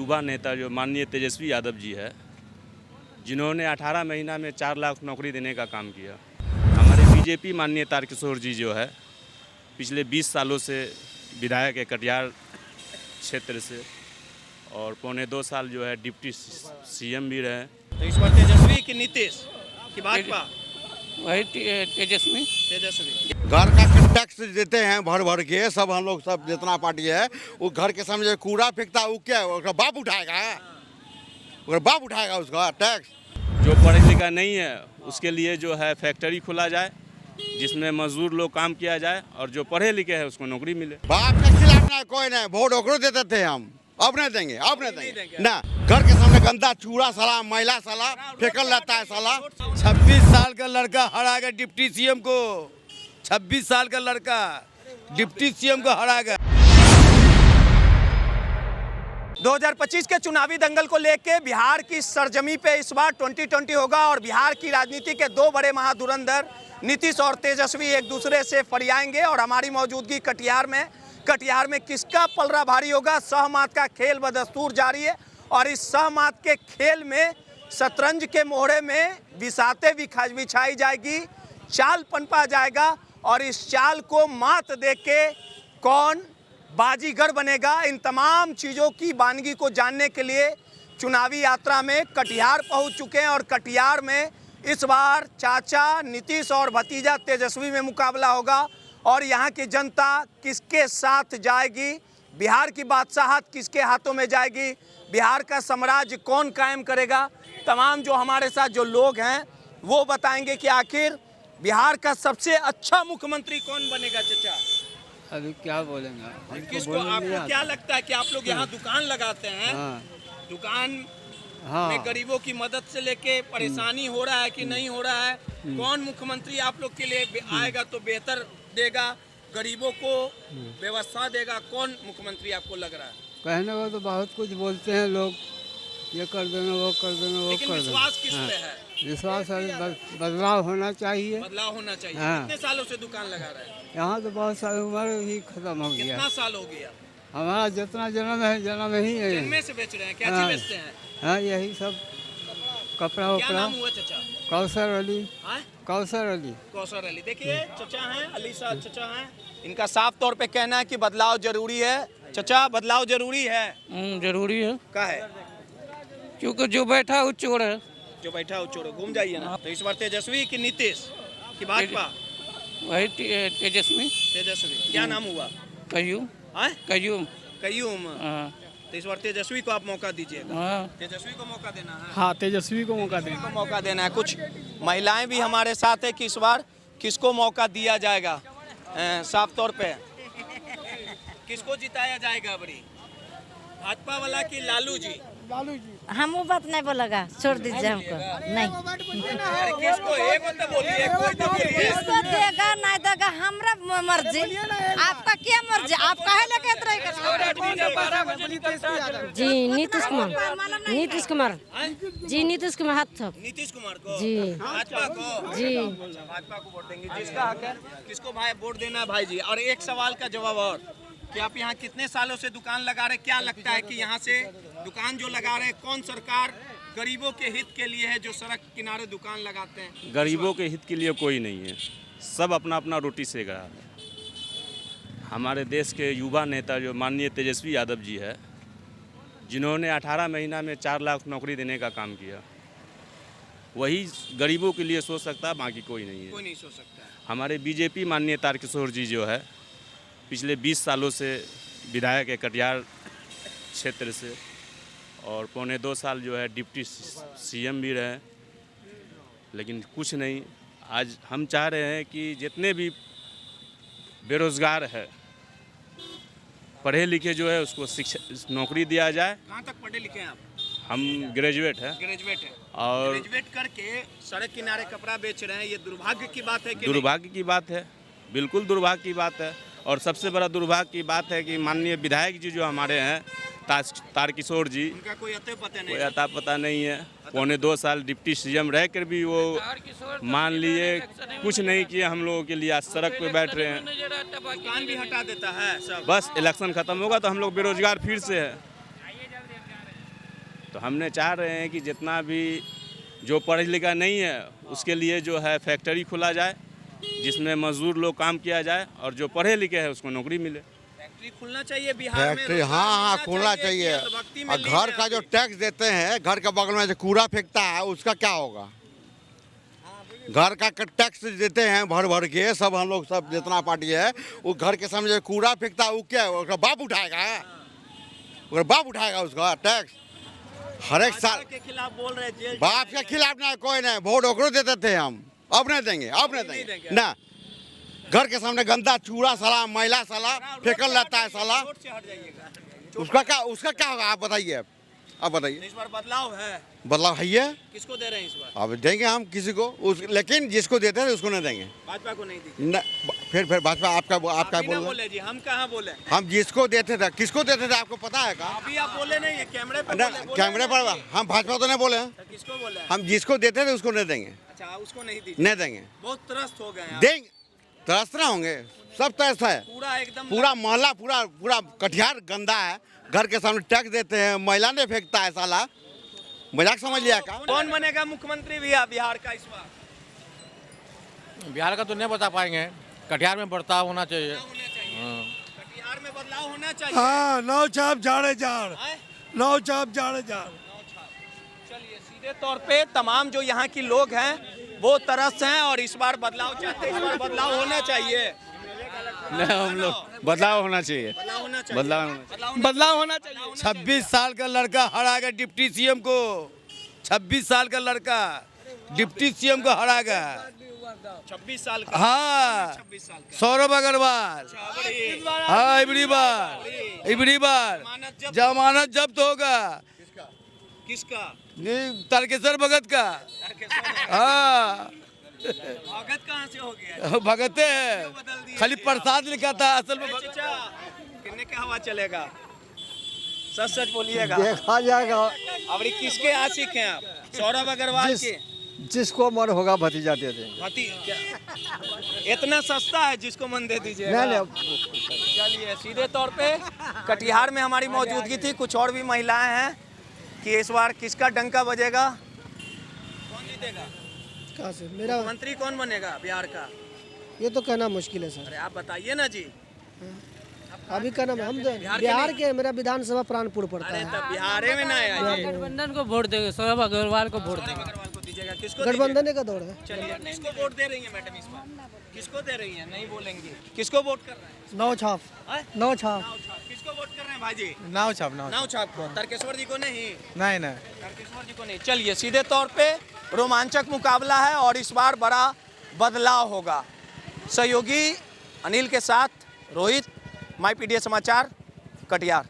युवा नेता जो माननीय तेजस्वी यादव जी है, जिन्होंने 18 महीना में 4 लाख नौकरी देने का काम किया। हमारे बीजेपी माननीय तारकिशोर जी जो है पिछले 20 सालों से विधायक है कटिहार क्षेत्र से, और पौने 2 साल जो है डिप्टी सीएम भी रहे। तो इस बार तेजस्वी की नीतीश की भाजपा? वही तेजस्वी। घर का टैक्स देते हैं भर भर के, सब हम लोग सब जितना पार्टी है वो घर के सामने कूड़ा फेंकता है, वो क्या है, उसका बाप उठाएगा उसका टैक्स। जो पढ़ा लिखा नहीं है उसके लिए जो है फैक्ट्री खोला जाए जिसमें मजदूर लोग काम किया जाए, और जो पढ़े लिखे हैं उसको नौकरी मिले। बाप के खिलाफ ना कोई नहीं, वोट ओकरो देते थे हम, अब नहीं देंगे ना। घर के सामने गंदा चूड़ा साला महिला साला फेंकल रहता है साला। 26 साल का लड़का हराएगा डिप्टी सीएम को, 26 साल का लड़का डिप्टी सीएम को हराएगा। 2025 के चुनावी दंगल को लेके बिहार की सरजमी पे इस बार 2020 होगा, और बिहार की राजनीति के दो बड़े महाधुरंधर नीतीश और तेजस्वी एक दूसरे से फरियाएंगे। और हमारी मौजूदगी कटिहार में किसका पलड़ा भारी होगा? सहमात का खेल बदस्तूर जारी है, और इस सहमात के खेल में शतरंज के मोहरे में बिसाते बिछाई जाएगी, चाल पनपा जाएगा, और इस चाल को मात देके कौन बाजीगर बनेगा? इन तमाम चीज़ों की वानगी को जानने के लिए चुनावी यात्रा में कटिहार पहुंच चुके हैं, और कटिहार में इस बार चाचा नीतीश और भतीजा तेजस्वी में मुकाबला होगा। और यहाँ की जनता किसके साथ जाएगी? बिहार की बादशाहत किसके हाथों में जाएगी? बिहार का साम्राज्य कौन कायम करेगा? तमाम जो हमारे साथ जो लोग हैं वो बताएंगे कि आखिर बिहार का सबसे अच्छा मुख्यमंत्री कौन बनेगा। चाचा अभी क्या बोलेंगे? किसको? आपको क्या लगता है कि आप लोग यहाँ दुकान लगाते हैं, दुकान में गरीबों की मदद से लेके परेशानी हो रहा है कि नहीं हो रहा है? कौन मुख्यमंत्री आप लोग के लिए आएगा तो बेहतर देगा, गरीबों को व्यवस्था देगा? कौन मुख्यमंत्री आपको लग रहा है? कहने को तो बहुत कुछ बोलते हैं लोग, ये कर देना वो कर देना वो कर देना। विश्वास किस पे है? विश्वास बदलाव होना चाहिए। बदलाव होना चाहिए। कितने सालों से दुकान लगा रहे हैं? यहाँ तो बहुत सारी उम्र ही खत्म हो गया। कितना साल हो गया? हमारा जितना जन्म ही है। जन्मे से बेच रहे हैं? क्या चीज बेचते हैं? हाँ, यही सब कपड़ा क्या उपड़ा। नाम हुआ चाचा? कौसर अली। कौसर अली। देखिए चाचा हैं, अली साहब चाचा हैं, इनका साफ तौर पे कहना है कि बदलाव जरूरी है। चाचा बदलाव जरूरी है? जरूरी है। क्या है? क्योंकि जो बैठा वो चोर है। जो बैठा वो चोर। घूम जाइए ना। तो इस बार तेजस्वी की नीतीश की भाजपा? वही तेजस्वी। क्या नाम हुआ? कयूम। तो इस बार तेजस्वी को आप मौका दीजिएगा। तेजस्वी को मौका देना है। हाँ, तेजस्वी को मौका देना है। कुछ महिलाएं भी हमारे साथ है कि इस बार किसको मौका दिया जाएगा? साफ तौर पे किसको जिताया जाएगा? बड़ी भाजपा वाला की लालू जी? हम वो बात नहीं बोलेगा, छोड़ दीजिए हमको। नहीं किसको? एक तो बोलिए, कोई तो बोलिए। किसको देगा नहीं देगा हमरा मर्जी। आपका क्या मर्जी? आप काहे लेके जी? नीतीश कुमार जी, नीतीश कुमार हाथ थोप। नीतीश कुमार को? जी। भाजपा को? जी, भाजपा को वोट देंगे। जिसका हक है किसको भाई वोट देना है भाई जी? और एक सवाल का जवाब और, कि आप यहाँ कितने सालों से दुकान लगा रहे? क्या लगता है कि यहाँ से दुकान जो लगा रहे हैं, कौन सरकार गरीबों के हित के लिए है जो सड़क किनारे दुकान लगाते हैं? गरीबों के हित के लिए कोई नहीं है, सब अपना अपना रोटी सेक रहा है। हमारे देश के युवा नेता जो माननीय तेजस्वी यादव जी है, जिन्होंने 18 महीना में 4 लाख नौकरी देने का काम किया, वही गरीबों के लिए सोच सकता है, बाकी कोई नहीं है। कोई नहीं सोच सकता। हमारे बीजेपी माननीय तारकिशोर जी जो है पिछले 20 सालों से विधायक है कटिहार क्षेत्र से, और पौने 2 साल जो है डिप्टी सीएम भी रहे। लेकिन कुछ नहीं, आज हम चाह रहे हैं कि जितने भी बेरोजगार है, पढ़े लिखे जो है उसको शिक्षा नौकरी दिया जाए। कहाँ तक पढ़े लिखे हैं आप? हम ग्रेजुएट हैं। और ग्रेजुएट करके सड़क किनारे कपड़ा बेच रहे हैं, ये दुर्भाग्य की बात है कि दुर्भाग्य की बात है, बिल्कुल दुर्भाग्य की बात है। और सबसे बड़ा दुर्भाग्य की बात है कि माननीय विधायक जी जो हमारे हैं तारकिशोर जी, उनका कोई अता पता नहीं है। पौने 2 साल डिप्टी सीएम रह कर भी वो मान लिए कुछ नहीं किया हम लोगों के लिए। आज सड़क पे बैठ रहे हैं, दुकान भी हटा देता है सब। बस इलेक्शन खत्म होगा तो हम लोग बेरोजगार फिर से है। तो हमने चाह रहे हैं कि जितना भी जो पढ़ा लिखा नहीं है उसके लिए जो है फैक्ट्री खोला जाए, जिसमें मजदूर लोग काम किया जाए, और जो पढ़े लिखे हैं उसको नौकरी मिले। फैक्ट्री खुलना चाहिए बिहार में। फैक्ट्री हाँ खोलना चाहिए। और घर का जो टैक्स देते हैं, घर के बगल में जो कूड़ा फेंकता है उसका क्या होगा? घर का टैक्स देते हैं भर भर के, सब हम लोग सब जितना पार्टी है, वो घर के सामने जो कूड़ा फेंकता है वो क्या है? उसका बाप उठाएगा, उसका बाप उठाएगा उसका टैक्स हर एक साल। के खिलाफ बोल रहे जेल बाप के खिलाफ ना कोई नहीं, वोट ओकरो देते थे हम। अब नहीं देंगे, अब नहीं देंगे ना। घर के सामने गंदा चूड़ा साला, मैला साला फेंकल रहता है साला, से हट जाइएगा। उसका क्या होगा? आप बताइए, आप बताइए। इस बार बदलाव है, बदलाव है ये, किसको दे रहे हैं इस बार? अब देंगे हम किसी को लेकिन जिसको देते हैं उसको नहीं देंगे। भाजपा को नहीं दी। न, फिर भाजपा आपका आप ही ना बोल रहे बोले जी, हम कहाँ बोले? हम जिसको देते थे, किसको देते थे आपको पता है का? अभी आप बोले नहीं है, कैमरे पे ना, बोले। कैमरे पर हम भाजपा तो नहीं बोले हैं, तो किसको बोले? हम जिसको देते थे उसको नहीं देंगे, अच्छा, उसको नहीं दी। नहीं देंगे। बहुत त्रस्त हो गए हैं आप। देंगे, त्रस्त ना होंगे, सब त्रस्त है। पूरा एकदम पूरा मोहल्ला पूरा कटिहार गंदा है। घर के सामने टैक्स देते हैं, महिला ने फेंकता है साला, मजाक समझ लिया का? कौन बनेगा मुख्यमंत्री भैया बिहार का इस बार? बिहार का तो नहीं बता पाएंगे, कटिहार में बर्ताव होना चाहिए। होना चाहिए। कटिहार में बदलाव होना चाहिए। हाँ, नौ छाप झाड़े झाड़, हैं? नौ छाप झाड़े झाड़। चलिए, सीधे तौर पे तमाम जो यहाँ की लोग हैं वो तरस हैं और इस बार बदलाव चाहते हैं। इस बार बदलाव होना चाहिए। हम लोग बदलाव होना चाहिए, बदलाव होना चाहिए। बदलाव होना चाहिए। 26 साल का लड़का हरा गया डिप्टी सीएम को। 26 साल का लड़का डिप्टी सीएम को हरा गया। 26 साल का। हाँ, 26 साल का। सौरभ अग्रवाल। हाँ, इबरी बार जमानत जब्त होगा। किसका? तारकेश्वर भगत का। हाँ, भगत कहाँ से हो गया? भगते है, खाली प्रसाद लिखा था, असल में चाचा, कितने का हवा चलेगा? सच सच बोलिएगा। देखा जाएगा, अब किसके आशिक हैं आप? सौरभ अग्रवाल के? जिसको मन होगा भतीजा दे देंगे। इतना सस्ता है, जिसको मन दे दीजिए। चलिए, सीधे तौर पे कटिहार में हमारी मौजूदगी थी, कुछ और भी महिलाएं हैं कि इस बार किसका डंका बजेगा, कौन जीतेगा? कहाँ से? मेरा मंत्री कौन बनेगा बिहार का? ये तो कहना मुश्किल है सर। अरे आप बताइए ना जी। अभी कहना हम बिहार के, मेरा विधानसभा प्राणपुर पड़ता अरे है। तब बिहार में ना आया जी। गठबंधन को वोट देंगे, सौरभ अग्रवाल को वोट देंगे। अग्रवाल को दीजिएगा। किसको गठबंधन का दौड़ है। चलिए, किसको वोट दे रही है मैडम इस बार? किसको दे रही है? नहीं बोलेंगे। किसको वोट कर रहे हैं? नौ छाप। किसको वोट कर रहे हैं भाजी? नाव छाप नाव छाप को। तारकेश्वर जी को नहीं? नहीं तारकेश्वर जी को नहीं। चलिए, सीधे तौर पे रोमांचक मुकाबला है और इस बार बड़ा बदलाव होगा। सहयोगी अनिल के साथ रोहित, माई पीडीए समाचार, कटिहार।